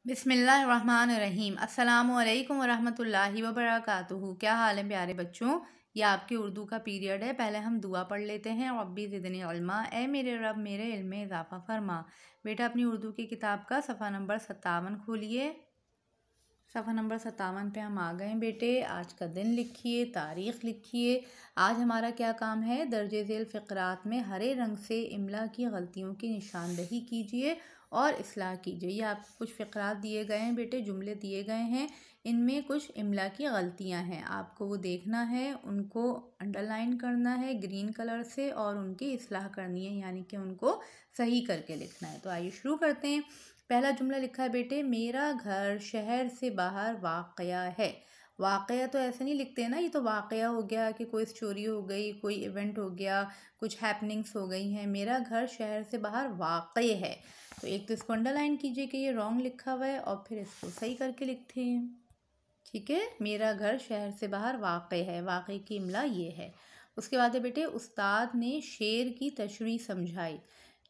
बिस्मिल्लाहिर्रहमानिर्रहीम। अस्सलामुअलैकुम वरहमतुल्लाहि वबरकातुहू। क्या हाल है प्यारे बच्चों। ये आपकी उर्दू का पीरियड है। पहले हम दुआ पढ़ लेते हैं। रब्बी ज़िदनी इल्मा, ए मेरे रब मेरे इल्म में इजाफ़ा फरमा। बेटा अपनी उर्दू की किताब का सफ़ा नंबर 57 खोलिए। सफ़ा नंबर 57 पे हम आ गए हैं बेटे। आज का दिन लिखिए, तारीख़ लिखिए। आज हमारा क्या काम है, दर्जे ज़ेल फ़िक़रात में हरे रंग से इमला की गलतियों की निशानदही कीजिए और इस्लाह कीजिए। ये आपको कुछ फ़िक़रात दिए गए हैं बेटे, जुमले दिए गए हैं। इनमें कुछ इमला की गलतियां हैं, आपको वो देखना है, उनको अंडरलाइन करना है ग्रीन कलर से और उनकी इस्लाह करनी है, यानी कि उनको सही करके लिखना है। तो आइए शुरू करते हैं। पहला जुमला लिखा है बेटे, मेरा घर शहर से बाहर वाक़या है। वाक़या तो ऐसे नहीं लिखते ना, ये तो वाक़या हो गया कि कोई स्टोरी हो गई, कोई इवेंट हो गया, कुछ हैपनिंग्स हो गई हैं। मेरा घर शहर से बाहर वाक़ई है, तो एक तो इसको अंडरलाइन कीजिए कि ये रॉन्ग लिखा हुआ है और फिर इसको सही करके लिखते हैं। ठीक है, मेरा घर शहर से बाहर वाक़ई है, वाक़ई की इमला ये है। उसके बाद है बेटे, उस्ताद ने शेर की तशरीह समझाई।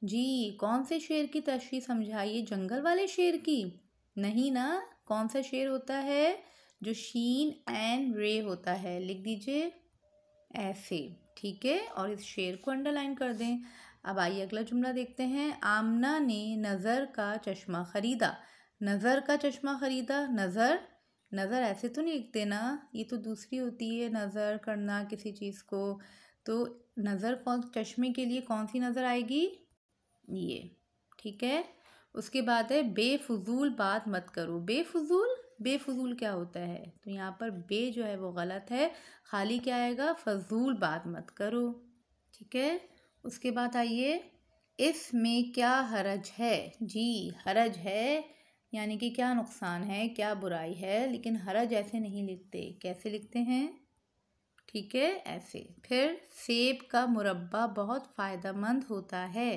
जी, कौन से शेर की तशरीह समझाई? जंगल वाले शेर की नहीं ना। कौन सा शेर होता है? जो शीन एंड रे होता है। लिख दीजिए ऐसे, ठीक है, और इस शेर को अंडरलाइन कर दें। अब आइए अगला जुमला देखते हैं। आमना ने नज़र का चश्मा ख़रीदा। नज़र का चश्मा ख़रीदा। नज़र नज़र ऐसे तो नहीं लिखते ना, ये तो दूसरी होती है नज़र करना किसी चीज़ को। तो नज़र कौन, चश्मे के लिए कौन सी नज़र आएगी? ये, ठीक है। उसके बाद है, बेफजूल बात मत करो। बेफजूल, बेफजूल क्या होता है? तो यहाँ पर बे जो है वो गलत है, खाली क्या आएगा? फजूल बात मत करो। ठीक है। उसके बाद आइए, इसमें क्या हरज है? जी, हरज है यानी कि क्या नुकसान है, क्या बुराई है, लेकिन हरज ऐसे नहीं लिखते। कैसे लिखते हैं? ठीक है, ऐसे। फिर सेब का मुरब्बा बहुत फ़ायदेमंद होता है।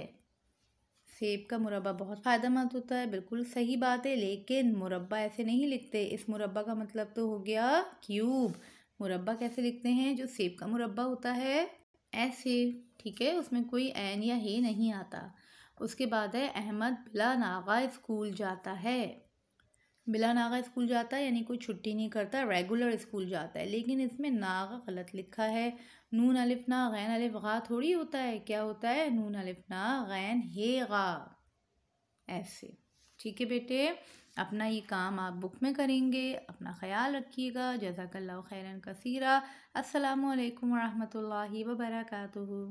सेब का मुरब्बा बहुत फ़ायदेमंद होता है, बिल्कुल सही बात है, लेकिन मुरब्बा ऐसे नहीं लिखते। इस मुरब्बा का मतलब तो हो गया क्यूब। मुरब्बा कैसे लिखते हैं? जो सेब का मुरब्बा होता है ऐसे, ठीक है, उसमें कोई ऐन या हे नहीं आता। उसके बाद है, अहमद बिला नागा स्कूल जाता है। बिला नागा स्कूल जाता है यानी कोई छुट्टी नहीं करता, रेगुलर स्कूल जाता है, लेकिन इसमें नागा गलत लिखा है। नून अलिफ ना गैन अलिफ गा थोड़ी होता है, क्या होता है? नून अलिफ ना गैन हे गा, ऐसे। ठीक है बेटे, अपना ये काम आप बुक में करेंगे। अपना ख्याल रखिएगा। जज़ाकल्लाहु खैरन कसीरा। अस्सलामु अलैकुम वरहमतुल्लाहि वबरकातुहू।